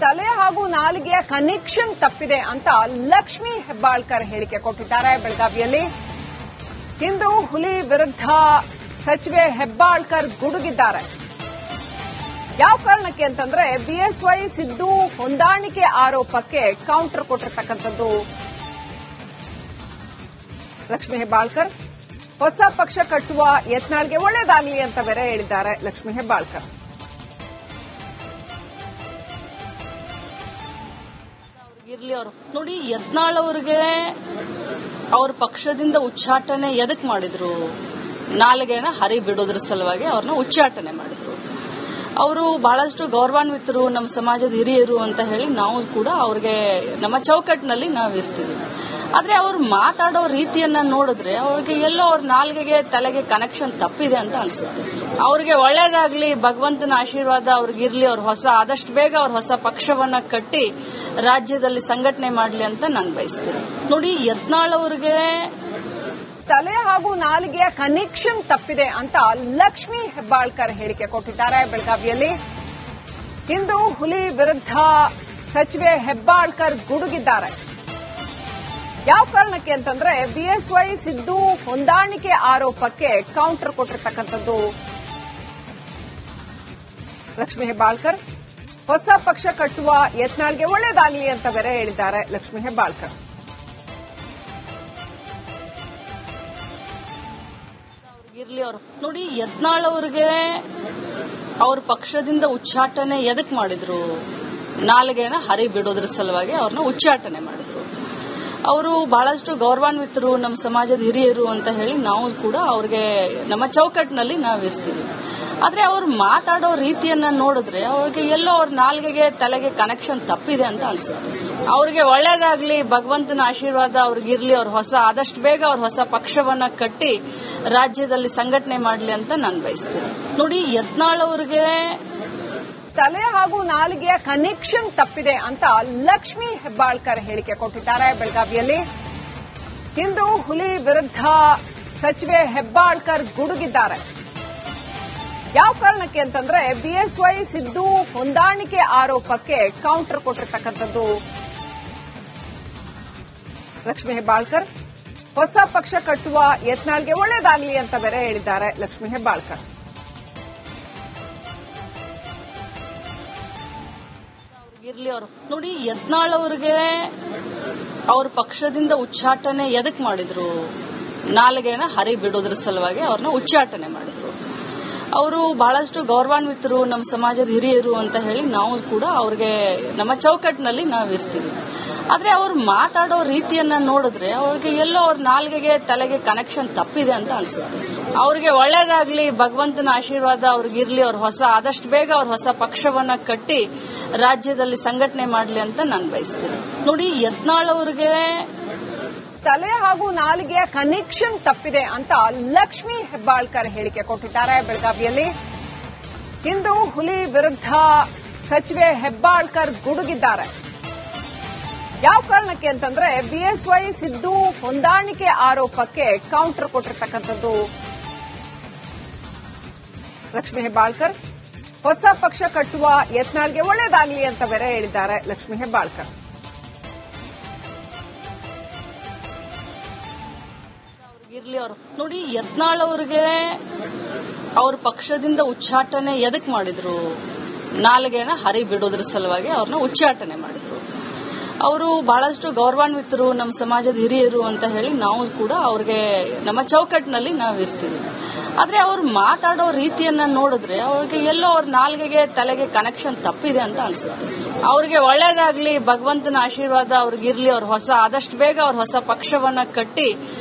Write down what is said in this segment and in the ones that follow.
ತಲೆ ಹಾಗೂ ನಾಲಿಗೆಯ ಕನೆಕ್ಷನ್ ತಪ್ಪಿದೆ ಅಂತ ಲಕ್ಷ್ಮೀ ಹೆಬ್ಬಾಳ್ಕರ್ ಹೇಳಿಕೆ ಕೊಟ್ಟಿದ್ದಾರೆ. ಬೆಳಗಾವಿಯಲ್ಲಿ ಇಂದು ಹುಲಿ ವಿರುದ್ಧ ಸಚಿವೆ ಹೆಬ್ಬಾಳ್ಕರ್ ಗುಡುಗಿದ್ದಾರೆ. ಯಾವ ಕಾರಣಕ್ಕೆ ಅಂತಂದ್ರೆ ಬಿಎಸ್ವೈ ಸಿದ್ದು ಹೊಂದಾಣಿಕೆ ಆರೋಪಕ್ಕೆ ಕೌಂಟರ್ ಕೊಟ್ಟಿರ್ತಕ್ಕಂಥದ್ದು ಲಕ್ಷ್ಮೀ ಹೆಬ್ಬಾಳ್ಕರ್. ಹೊಸ ಪಕ್ಷ ಕಟ್ಟುವ ಯತ್ನಾಳ್ಗೆ ಒಳ್ಳೇದಾಗಲಿ ಅಂತ ಬೇರೆ ಹೇಳಿದ್ದಾರೆ ಲಕ್ಷ್ಮೀ ಹೆಬ್ಬಾಳ್ಕರ್. ಇರ್ಲಿ ಅವರು ನೋಡಿ, ಯತ್ನಾಳ್ ಅವ್ರಿಗೆ ಅವ್ರ ಪಕ್ಷದಿಂದ ಉಚ್ಚಾಟನೆ ಎದಕ್ ಮಾಡಿದ್ರು? ನಾಲಿಗೆನ ಹರಿ ಬಿಡೋದ್ರ ಸಲುವಾಗಿ ಅವ್ರನ್ನ ಉಚ್ಚಾಟನೆ ಮಾಡಿದ್ರು. ಅವರು ಬಹಳಷ್ಟು ಗೌರವಾನ್ವಿತರು, ನಮ್ಮ ಸಮಾಜದ ಹಿರಿಯರು ಅಂತ ಹೇಳಿ ನಾವು ಕೂಡ ಅವ್ರಿಗೆ ನಮ್ಮ ಚೌಕಟ್ಟಿನಲ್ಲಿ ನಾವು ಇರ್ತೀವಿ. ಆದ್ರೆ ಅವ್ರು ಮಾತಾಡೋ ರೀತಿಯನ್ನ ನೋಡಿದ್ರೆ ಅವ್ರಿಗೆ ಎಲ್ಲೋ ಅವ್ರ ನಾಲ್ಗೆಗೆ ತಲೆಗೆ ಕನೆಕ್ಷನ್ ತಪ್ಪಿದೆ ಅಂತ ಅನ್ಸುತ್ತೆ. ಅವ್ರಿಗೆ ಒಳ್ಳೇದಾಗ್ಲಿ, ಭಗವಂತನ ಆಶೀರ್ವಾದ ಅವ್ರಿಗಿರ್ಲಿ, ಅವ್ರ ಆದಷ್ಟು ಬೇಗ ಅವ್ರ ಹೊಸ ಪಕ್ಷವನ್ನ ಕಟ್ಟಿ ರಾಜ್ಯದಲ್ಲಿ ಸಂಘಟನೆ ಮಾಡ್ಲಿ ಅಂತ ನಾನು ಬಯಸ್ತೀನಿ. ನೋಡಿ, ಯತ್ನಾಳ್ ಅವ್ರಿಗೆ ತಲೆ ಹಾಗೂ ನಾಲಿಗೆಯ ಕನೆಕ್ಷನ್ ತಪ್ಪಿದೆ ಅಂತ ಲಕ್ಷ್ಮೀ ಹೆಬ್ಬಾಳ್ಕರ್ ಹೇಳಿಕೆ ಕೊಟ್ಟಿದ್ದಾರೆ. ಬೆಳಗಾವಿಯಲ್ಲಿ ಇಂದು ಹುಲಿ ವಿರುದ್ಧ ಸಚಿವೆ ಹೆಬ್ಬಾಳ್ಕರ್ ಗುಡುಗಿದ್ದಾರೆ. ಯಾವ ಕಾರಣಕ್ಕೆ ಅಂತಂದ್ರೆ ಬಿಎಸ್ವೈ ಸಿದ್ದು ಹೊಂದಾಣಿಕೆ ಆರೋಪಕ್ಕೆ ಕೌಂಟರ್ ಕೊಟ್ಟಿರ್ತಕ್ಕಂಥದ್ದು ಲಕ್ಷ್ಮೀ ಹೆಬ್ಬಾಳ್ಕರ್. ಹೊಸ ಪಕ್ಷ ಕಟ್ಟುವ ಯತ್ನಾಳ್ಗೆ ಒಳ್ಳೇದಾಗಲಿ ಅಂತ ಬೇರೆ ಹೇಳಿದ್ದಾರೆ ಲಕ್ಷ್ಮೀ ಹೆಬ್ಬಾಳ್ಕರ್. ಇರ್ಲಿ ಅವರು ನೋಡಿ, ಯತ್ನಾಳ್ ಅವ್ರಿಗೆ ಅವ್ರ ಪಕ್ಷದಿಂದ ಉಚ್ಚಾಟನೆ ಎದಕ್ ಮಾಡಿದ್ರು? ನಾಲಿಗೆನ ಹರಿ ಬಿಡೋದ್ರ ಸಲುವಾಗಿ ಅವ್ರನ್ನ ಉಚ್ಚಾಟನೆ ಮಾಡಿದ್ರು. ಅವರು ಬಹಳಷ್ಟು ಗೌರವಾನ್ವಿತರು, ನಮ್ಮ ಸಮಾಜದ ಹಿರಿಯರು ಅಂತ ಹೇಳಿ ನಾವು ಕೂಡ ಅವ್ರಿಗೆ ನಮ್ಮ ಚೌಕಟ್ಟಿನಲ್ಲಿ ನಾವು ಇರ್ತೀವಿ. ಆದ್ರೆ ಅವ್ರು ಮಾತಾಡೋ ರೀತಿಯನ್ನ ನೋಡಿದ್ರೆ ಅವ್ರಿಗೆ ಎಲ್ಲೋ ಅವ್ರ ನಾಲ್ಗೆಗೆ ತಲೆಗೆ ಕನೆಕ್ಷನ್ ತಪ್ಪಿದೆ ಅಂತ ಅನ್ಸುತ್ತೆ. ಅವ್ರಿಗೆ ಒಳ್ಳೇದಾಗ್ಲಿ, ಭಗವಂತನ ಆಶೀರ್ವಾದ ಅವ್ರಿಗಿರ್ಲಿ, ಅವ್ರ ಆದಷ್ಟು ಬೇಗ ಅವ್ರ ಹೊಸ ಪಕ್ಷವನ್ನ ಕಟ್ಟಿ ರಾಜ್ಯದಲ್ಲಿ ಸಂಘಟನೆ ಮಾಡ್ಲಿ ಅಂತ ನಾನು ಬಯಸ್ತೀನಿ. ನೋಡಿ, ಯತ್ನಾಳ್ ಅವ್ರಿಗೆ ತಲೆ ಹಾಗೂ ನಾಲಿಗೆಯ ಕನೆಕ್ಷನ್ ತಪ್ಪಿದೆ ಅಂತ ಲಕ್ಷ್ಮೀ ಹೆಬ್ಬಾಳ್ಕರ್ ಹೇಳಿಕೆ ಕೊಟ್ಟಿದ್ದಾರೆ. ಬೆಳಗಾವಿಯಲ್ಲಿ ಇಂದು ಹುಲಿ ವಿರುದ್ಧ ಸಚಿವೆ ಹೆಬ್ಬಾಳ್ಕರ್ ಗುಡುಗಿದ್ದಾರೆ. ಯಾವ ಕಾರಣಕ್ಕೆ ಅಂತಂದ್ರೆ ಬಿಎಸ್ವೈ ಸಿದ್ದು ಹೊಂದಾಣಿಕೆ ಆರೋಪಕ್ಕೆ ಕೌಂಟರ್ ಕೊಟ್ಟಿರ್ತಕ್ಕಂಥದ್ದು ಲಕ್ಷ್ಮೀ ಹೆಬ್ಬಾಳ್ಕರ್. ಹೊಸ ಪಕ್ಷ ಕಟ್ಟುವ ಯತ್ನಾಳ್ಗೆ ಒಳ್ಳೇದಾಗಲಿ ಅಂತ ಬೇರೆ ಹೇಳಿದ್ದಾರೆ ಲಕ್ಷ್ಮೀ ಹೆಬ್ಬಾಳ್ಕರ್. ಇರ್ಲಿ ಅವರು ನೋಡಿ, ಯತ್ನಾಳ್ ಅವ್ರಿಗೆ ಅವ್ರ ಪಕ್ಷದಿಂದ ಉಚ್ಚಾಟನೆ ಎದಕ್ ಮಾಡಿದ್ರು? ನಾಲಿಗೆನ ಹರಿ ಬಿಡೋದ್ರ ಸಲುವಾಗಿ ಅವ್ರನ್ನ ಉಚ್ಚಾಟನೆ ಮಾಡಿದ್ರು. ಅವರು ಬಹಳಷ್ಟು ಗೌರವಾನ್ವಿತರು, ನಮ್ಮ ಸಮಾಜದ ಹಿರಿಯರು ಅಂತ ಹೇಳಿ ನಾವು ಕೂಡ ಅವ್ರಿಗೆ ನಮ್ಮ ಚೌಕಟ್ಟಿನಲ್ಲಿ ನಾವು ಇರ್ತೀವಿ. ಆದ್ರೆ ಅವ್ರು ಮಾತಾಡೋ ರೀತಿಯನ್ನ ನೋಡಿದ್ರೆ ಅವ್ರಿಗೆ ಎಲ್ಲೋ ಅವ್ರ ನಾಲ್ಗೆಗೆ ತಲೆಗೆ ಕನೆಕ್ಷನ್ ತಪ್ಪಿದೆ ಅಂತ ಅನ್ಸುತ್ತೆ. ಅವ್ರಿಗೆ ಒಳ್ಳೇದಾಗ್ಲಿ, ಭಗವಂತನ ಆಶೀರ್ವಾದ ಅವ್ರಿಗಿರ್ಲಿ, ಅವ್ರ ಆದಷ್ಟು ಬೇಗ ಅವ್ರ ಹೊಸ ಪಕ್ಷವನ್ನ ಕಟ್ಟಿ ರಾಜ್ಯದಲ್ಲಿ ಸಂಘಟನೆ ಮಾಡ್ಲಿ ಅಂತ ನಾನು ಬಯಸ್ತೀನಿ. ನೋಡಿ, ಯತ್ನಾಳ್ ಅವ್ರಿಗೆ ತಲೆ ಹಾಗೂ ನಾಲಿಗೆಯ ಕನೆಕ್ಷನ್ ತಪ್ಪಿದೆ ಅಂತ ಲಕ್ಷ್ಮೀ ಹೆಬ್ಬಾಳ್ಕರ್ ಹೇಳಿಕೆ ಕೊಟ್ಟಿದ್ದಾರೆ. ಬೆಳಗಾವಿಯಲ್ಲಿ ಇಂದು ಹುಲಿ ವಿರುದ್ಧ ಸಚಿವೆ ಹೆಬ್ಬಾಳ್ಕರ್ ಗುಡುಗಿದ್ದಾರೆ. ಯಾವ ಕಾರಣಕ್ಕೆ ಅಂತಂದ್ರೆ ಬಿಎಸ್ವೈ ಸಿದ್ದು ಹೊಂದಾಣಿಕೆ ಆರೋಪಕ್ಕೆ ಕೌಂಟರ್ ಕೊಟ್ಟಿರ್ತಕ್ಕಂಥದ್ದು ಲಕ್ಷ್ಮೀ ಹೆಬ್ಬಾಳ್ಕರ್. ಹೊಸ ಪಕ್ಷ ಕಟ್ಟುವ ಯತ್ನಾಳ್ಗೆ ಒಳ್ಳೇದಾಗಲಿ ಅಂತ ಬೇರೆ ಹೇಳಿದ್ದಾರೆ ಲಕ್ಷ್ಮೀ ಹೆಬ್ಬಾಳ್ಕರ್. ಇರ್ಲಿ ಅವರು ನೋಡಿ, ಯತ್ನಾಳ್ ಅವ್ರಿಗೆ ಅವ್ರ ಪಕ್ಷದಿಂದ ಉಚ್ಚಾಟನೆ ಎದಕ್ ಮಾಡಿದ್ರು? ನಾಲಿಗೆನ ಹರಿ ಬಿಡೋದ್ರ ಸಲುವಾಗಿ ಅವ್ರನ್ನ ಉಚ್ಚಾಟನೆ ಮಾಡಿದ್ರು. ಅವರು ಬಹಳಷ್ಟು ಗೌರವಾನ್ವಿತರು, ನಮ್ಮ ಸಮಾಜದ ಹಿರಿಯರು ಅಂತ ಹೇಳಿ ನಾವು ಕೂಡ ಅವ್ರಿಗೆ ನಮ್ಮ ಚೌಕಟ್ಟಿನಲ್ಲಿ ನಾವು ಇರ್ತೀವಿ. ಆದ್ರೆ ಅವ್ರು ಮಾತಾಡೋ ರೀತಿಯನ್ನ ನೋಡಿದ್ರೆ ಅವ್ರಿಗೆ ಎಲ್ಲೋ ಅವ್ರ ನಾಲ್ಗೆಗೆ ತಲೆಗೆ ಕನೆಕ್ಷನ್ ತಪ್ಪಿದೆ ಅಂತ ಅನ್ಸುತ್ತೆ. ಅವ್ರಿಗೆ ಒಳ್ಳೇದಾಗ್ಲಿ, ಭಗವಂತನ ಆಶೀರ್ವಾದ ಅವ್ರಿಗಿರ್ಲಿ, ಅವ್ರ ಆದಷ್ಟು ಬೇಗ ಅವ್ರ ಹೊಸ ಪಕ್ಷವನ್ನ ಕಟ್ಟಿ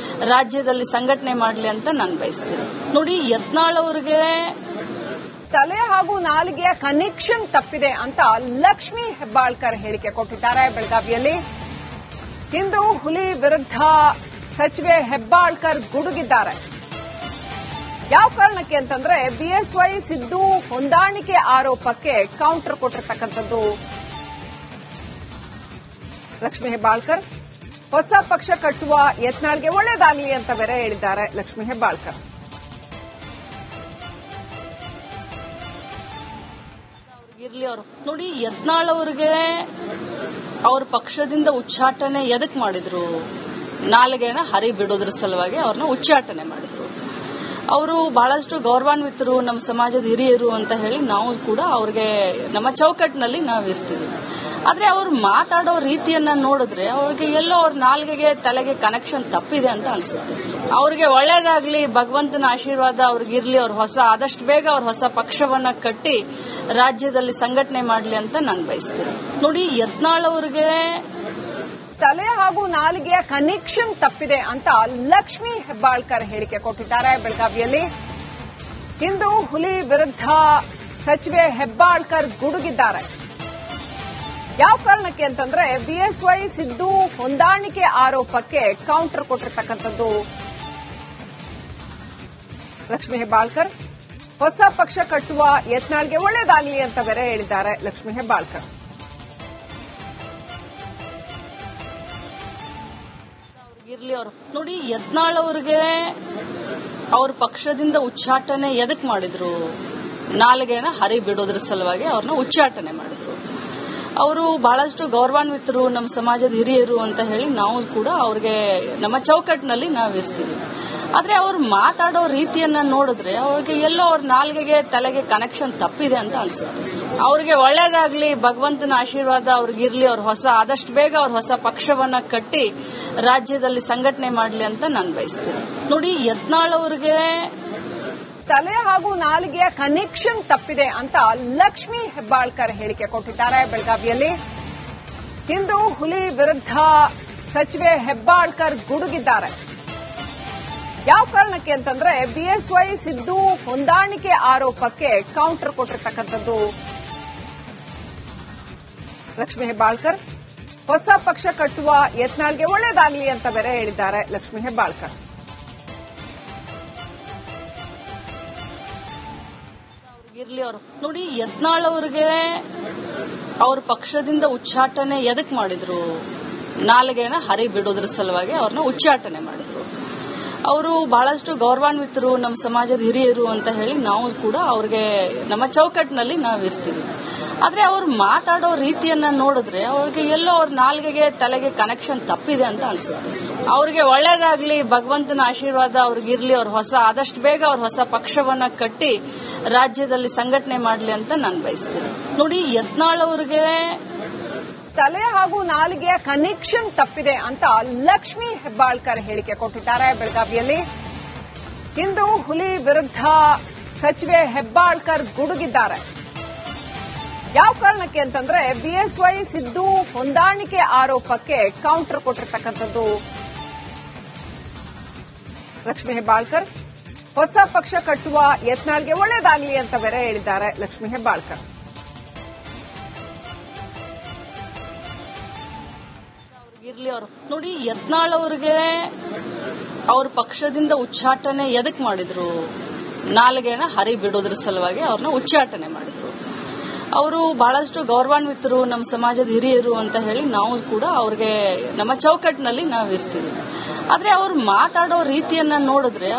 ರಾಜ್ಯದಲ್ಲಿ ಸಂಘಟನೆ ಮಾಡ್ಲಿ ಅಂತ ನಾನು ಬಯಸ್ತೀನಿ. ನೋಡಿ, ಯತ್ನಾಳ್ ಅವ್ರಿಗೆ ತಲೆ ಹಾಗೂ ನಾಲಿಗೆಯ ಕನೆಕ್ಷನ್ ತಪ್ಪಿದೆ ಅಂತ ಲಕ್ಷ್ಮೀ ಹೆಬ್ಬಾಳ್ಕರ್ ಹೇಳಿಕೆ ಕೊಟ್ಟಿದ್ದಾರೆ. ಬೆಳಗಾವಿಯಲ್ಲಿ ಇಂದು ಹುಲಿ ವಿರುದ್ಧ ಸಚಿವೆ ಹೆಬ್ಬಾಳ್ಕರ್ ಗುಡುಗಿದ್ದಾರೆ. ಯಾವ ಕಾರಣಕ್ಕೆ ಅಂತಂದ್ರೆ ಬಿಎಸ್ವೈ ಸಿದ್ದು ಹೊಂದಾಣಿಕೆ ಆರೋಪಕ್ಕೆ ಕೌಂಟರ್ ಕೊಟ್ಟಿರ್ತಕ್ಕಂಥದ್ದು ಲಕ್ಷ್ಮೀ ಹೆಬ್ಬಾಳ್ಕರ್. ಹೊಸ ಪಕ್ಷ ಕಟ್ಟುವ ಯತ್ನಾಳ್ಗೆ ಒಳ್ಳೇದಾಗಲಿ ಅಂತ ಬೇರೆ ಹೇಳಿದ್ದಾರೆ ಲಕ್ಷ್ಮೀ ಹೆಬ್ಬಾಳ್ಕರ್. ಇರ್ಲಿ ಅವರು ನೋಡಿ, ಯತ್ನಾಳ್ ಅವ್ರಿಗೆ ಅವ್ರ ಪಕ್ಷದಿಂದ ಉಚ್ಚಾಟನೆ ಎದಕ್ ಮಾಡಿದ್ರು? ನಾಲ್ಗೆನ ಹರಿ ಬಿಡೋದ್ರ ಸಲುವಾಗಿ ಅವ್ರನ್ನ ಉಚ್ಚಾಟನೆ ಮಾಡಿದ್ರು. ಅವರು ಬಹಳಷ್ಟು ಗೌರವಾನ್ವಿತರು, ನಮ್ಮ ಸಮಾಜದ ಹಿರಿಯರು ಅಂತ ಹೇಳಿ ನಾವು ಕೂಡ ಅವ್ರಿಗೆ ನಮ್ಮ ಚೌಕಟ್ಟಿನಲ್ಲಿ ನಾವು ಇರ್ತೀವಿ. ಆದ್ರೆ ಅವ್ರು ಮಾತಾಡೋ ರೀತಿಯನ್ನ ನೋಡಿದ್ರೆ ಅವ್ರಿಗೆ ಎಲ್ಲೋ ಅವ್ರ ನಾಲ್ಗೆಗೆ ತಲೆಗೆ ಕನೆಕ್ಷನ್ ತಪ್ಪಿದೆ ಅಂತ ಅನ್ಸುತ್ತೆ. ಅವ್ರಿಗೆ ಒಳ್ಳೇದಾಗ್ಲಿ, ಭಗವಂತನ ಆಶೀರ್ವಾದ ಅವ್ರಿಗೆ ಇರ್ಲಿ, ಅವ್ರ ಆದಷ್ಟು ಬೇಗ ಅವ್ರ ಹೊಸ ಪಕ್ಷವನ್ನ ಕಟ್ಟಿ ರಾಜ್ಯದಲ್ಲಿ ಸಂಘಟನೆ ಮಾಡ್ಲಿ ಅಂತ ನಾನು ಬಯಸ್ತೀನಿ. ನೋಡಿ, ಯತ್ನಾಳ್ ಅವ್ರಿಗೆ ತಲೆ ಹಾಗೂ ನಾಲಿಗೆಯ ಕನೆಕ್ಷನ್ ತಪ್ಪಿದೆ ಅಂತ ಲಕ್ಷ್ಮೀ ಹೆಬ್ಬಾಳ್ಕರ್ ಹೇಳಿಕೆ ಕೊಟ್ಟಿದ್ದಾರೆ ಬೆಳಗಾವಿಯಲ್ಲಿ. ಇಂದು ಹುಲಿ ವಿರುದ್ಧ ಸಚಿವೆ ಹೆಬ್ಬಾಳ್ಕರ್ ಗುಡುಗಿದ್ದಾರೆ. ಯಾವ ಕಾರಣಕ್ಕೆ ಅಂತಂದ್ರೆ ಬಿಎಸ್ವೈ ಸಿದ್ದು ಹೊಂದಾಣಿಕೆ ಆರೋಪಕ್ಕೆ ಕೌಂಟರ್ ಕೊಟ್ಟಿರ್ತಕ್ಕಂಥದ್ದು ಲಕ್ಷ್ಮೀ ಹೆಬ್ಬಾಳ್ಕರ್. ಹೊಸ ಪಕ್ಷ ಕಟ್ಟುವ ಯತ್ನಾಳ್ಗೆ ಒಳ್ಳೇದಾಗಲಿ ಅಂತ ಬೇರೆ ಹೇಳಿದ್ದಾರೆ ಲಕ್ಷ್ಮೀ ಹೆಬ್ಬಾಳ್ಕರ್. ಇರ್ಲಿ ಅವರು ನೋಡಿ, ಯತ್ನಾಳ್ ಅವ್ರಿಗೆ ಅವ್ರ ಪಕ್ಷದಿಂದ ಉಚ್ಚಾಟನೆ ಎದಕ್ ಮಾಡಿದ್ರು? ನಾಲ್ಗೆನ ಹರಿ ಬಿಡೋದ್ರ ಸಲುವಾಗಿ ಅವ್ರನ್ನ ಉಚ್ಚಾಟನೆ ಮಾಡಿದ್ರು. ಅವರು ಬಹಳಷ್ಟು ಗೌರವಾನ್ವಿತರು, ನಮ್ಮ ಸಮಾಜದ ಹಿರಿಯರು ಅಂತ ಹೇಳಿ ನಾವು ಕೂಡ ಅವ್ರಿಗೆ ನಮ್ಮ ಚೌಕಟ್ಟಿನಲ್ಲಿ ನಾವು ಇರ್ತೀವಿ. ಆದ್ರೆ ಅವ್ರು ಮಾತಾಡೋ ರೀತಿಯನ್ನ ನೋಡಿದ್ರೆ ಅವ್ರಿಗೆ ಎಲ್ಲೋ ಅವ್ರ ನಾಲ್ಗೆಗೆ ತಲೆಗೆ ಕನೆಕ್ಷನ್ ತಪ್ಪಿದೆ ಅಂತ ಅನ್ಸುತ್ತೆ. ಅವ್ರಿಗೆ ಒಳ್ಳೇದಾಗ್ಲಿ, ಭಗವಂತನ ಆಶೀರ್ವಾದ ಅವ್ರಿಗೆ ಇರ್ಲಿ, ಅವ್ರ ಆದಷ್ಟು ಬೇಗ ಅವ್ರ ಹೊಸ ಪಕ್ಷವನ್ನ ಕಟ್ಟಿ ರಾಜ್ಯದಲ್ಲಿ ಸಂಘಟನೆ ಮಾಡ್ಲಿ ಅಂತ ನಾನು ಬಯಸ್ತೀನಿ. ನೋಡಿ, ಯತ್ನಾಳ್ ಅವ್ರಿಗೆ ತಲೆ ಹಾಗೂ ನಾಲಿಗೆಯ ಕನೆಕ್ಷನ್ ತಪ್ಪಿದೆ ಅಂತ ಲಕ್ಷ್ಮೀ ಹೆಬ್ಬಾಳ್ಕರ್ ಹೇಳಿಕೆ ಕೊಟ್ಟಿದ್ದಾರೆ ಬೆಳಗಾವಿಯಲ್ಲಿ. ಇಂದು ಹುಲಿ ವಿರುದ್ಧ ಸಚಿವೆ ಹೆಬ್ಬಾಳ್ಕರ್ ಗುಡುಗಿದ್ದಾರೆ. ಯಾವ ಕಾರಣಕ್ಕೆ ಅಂತಂದ್ರೆ ಬಿಎಸ್ವೈ ಸಿದ್ದು ಹೊಂದಾಣಿಕೆ ಆರೋಪಕ್ಕೆ ಕೌಂಟರ್ ಕೊಟ್ಟಿರ್ತಕ್ಕಂಥದ್ದು ಲಕ್ಷ್ಮೀ ಹೆಬ್ಬಾಳ್ಕರ್. ಹೊಸ ಪಕ್ಷ ಕಟ್ಟುವ ಯತ್ನಾಳ್ಗೆ ಒಳ್ಳೇದಾಗಲಿ ಅಂತ ಬೇರೆ ಹೇಳಿದ್ದಾರೆ ಲಕ್ಷ್ಮೀ ಹೆಬ್ಬಾಳ್ಕರ್. ಇರ್ಲಿ ಅವರು ನೋಡಿ, ಯತ್ನಾಳ್ ಅವ್ರಿಗೆ ಅವ್ರ ಪಕ್ಷದಿಂದ ಉಚ್ಚಾಟನೆ ಎದಕ್ ಮಾಡಿದ್ರು? ನಾಲ್ಗೆನ ಹರಿ ಬಿಡೋದ್ರ ಸಲುವಾಗಿ ಅವ್ರನ್ನ ಉಚ್ಚಾಟನೆ ಮಾಡಿದ್ರು. ಅವರು ಬಹಳಷ್ಟು ಗೌರವಾನ್ವಿತರು, ನಮ್ಮ ಸಮಾಜದ ಹಿರಿಯರು ಅಂತ ಹೇಳಿ ನಾವು ಕೂಡ ಅವ್ರಿಗೆ ನಮ್ಮ ಚೌಕಟ್ಟಿನಲ್ಲಿ ನಾವು ಇರ್ತೀವಿ. ಆದ್ರೆ ಅವ್ರು ಮಾತಾಡೋ ರೀತಿಯನ್ನ ನೋಡಿದ್ರೆ ಅವ್ರಿಗೆ ಎಲ್ಲೋ ಅವ್ರ ನಾಲ್ಗೆಗೆ ತಲೆಗೆ ಕನೆಕ್ಷನ್ ತಪ್ಪಿದೆ ಅಂತ ಅನ್ಸುತ್ತೆ. ಅವ್ರಿಗೆ ಒಳ್ಳೇದಾಗ್ಲಿ, ಭಗವಂತನ ಆಶೀರ್ವಾದ ಅವ್ರಿಗೆ ಇರ್ಲಿ, ಅವ್ರ ಆದಷ್ಟು ಬೇಗ ಅವ್ರ ಹೊಸ ಪಕ್ಷವನ್ನ ಕಟ್ಟಿ ರಾಜ್ಯದಲ್ಲಿ ಸಂಘಟನೆ ಮಾಡ್ಲಿ ಅಂತ ನಾನು ಬಯಸ್ತೀನಿ. ನೋಡಿ, ಯತ್ನಾಳ್ ಅವ್ರಿಗೆ ತಲೆ ಹಾಗೂ ನಾಲಿಗೆಯ ಕನೆಕ್ಷನ್ ತಪ್ಪಿದೆ ಅಂತ ಲಕ್ಷ್ಮೀ ಹೆಬ್ಬಾಳ್ಕರ್ ಹೇಳಿಕೆ ಕೊಟ್ಟಿದ್ದಾರೆ ಬೆಳಗಾವಿಯಲ್ಲಿ. ಇಂದು ಹುಲಿ ವಿರುದ್ಧ ಸಚಿವೆ ಹೆಬ್ಬಾಳ್ಕರ್ ಗುಡುಗಿದ್ದಾರೆ. ಯಾವ ಕಾರಣಕ್ಕೆ ಅಂತಂದ್ರೆ ಬಿಎಸ್ವೈ ಸಿದ್ದು ಹೊಂದಾಣಿಕೆ ಆರೋಪಕ್ಕೆ ಕೌಂಟರ್ ಕೊಟ್ಟಿರ್ತಕ್ಕಂಥದ್ದು ಲಕ್ಷ್ಮೀ ಹೆಬ್ಬಾಳ್ಕರ್. ಹೊಸ ಪಕ್ಷ ಕಟ್ಟುವ ಯತ್ನಾಳ್ಗೆ ಒಳ್ಳೇದಾಗಲಿ ಅಂತ ಬೇರೆ ಹೇಳಿದ್ದಾರೆ ಲಕ್ಷ್ಮೀ ಹೆಬ್ಬಾಳ್ಕರ್. ಇರ್ಲಿ ಅವರು ನೋಡಿ, ಯತ್ನಾಳ್ ಅವ್ರಿಗೆ ಅವ್ರ ಪಕ್ಷದಿಂದ ಉಚ್ಚಾಟನೆ ಎದಕ್ ಮಾಡಿದ್ರು? ನಾಲ್ಗೆನ ಹರಿ ಬಿಡೋದ್ರ ಸಲುವಾಗಿ ಅವ್ರನ್ನ ಉಚ್ಚಾಟನೆ ಮಾಡಿದ್ರು. ಅವರು ಬಹಳಷ್ಟು ಗೌರವಾನ್ವಿತರು, ನಮ್ಮ ಸಮಾಜದ ಹಿರಿಯರು ಅಂತ ಹೇಳಿ ನಾವು ಕೂಡ ಅವ್ರಿಗೆ ನಮ್ಮ ಚೌಕಟ್ಟಿನಲ್ಲಿ ನಾವು ಇರ್ತೀವಿ. ಆದ್ರೆ ಅವ್ರು ಮಾತಾಡೋ ರೀತಿಯನ್ನ ನೋಡಿದ್ರೆ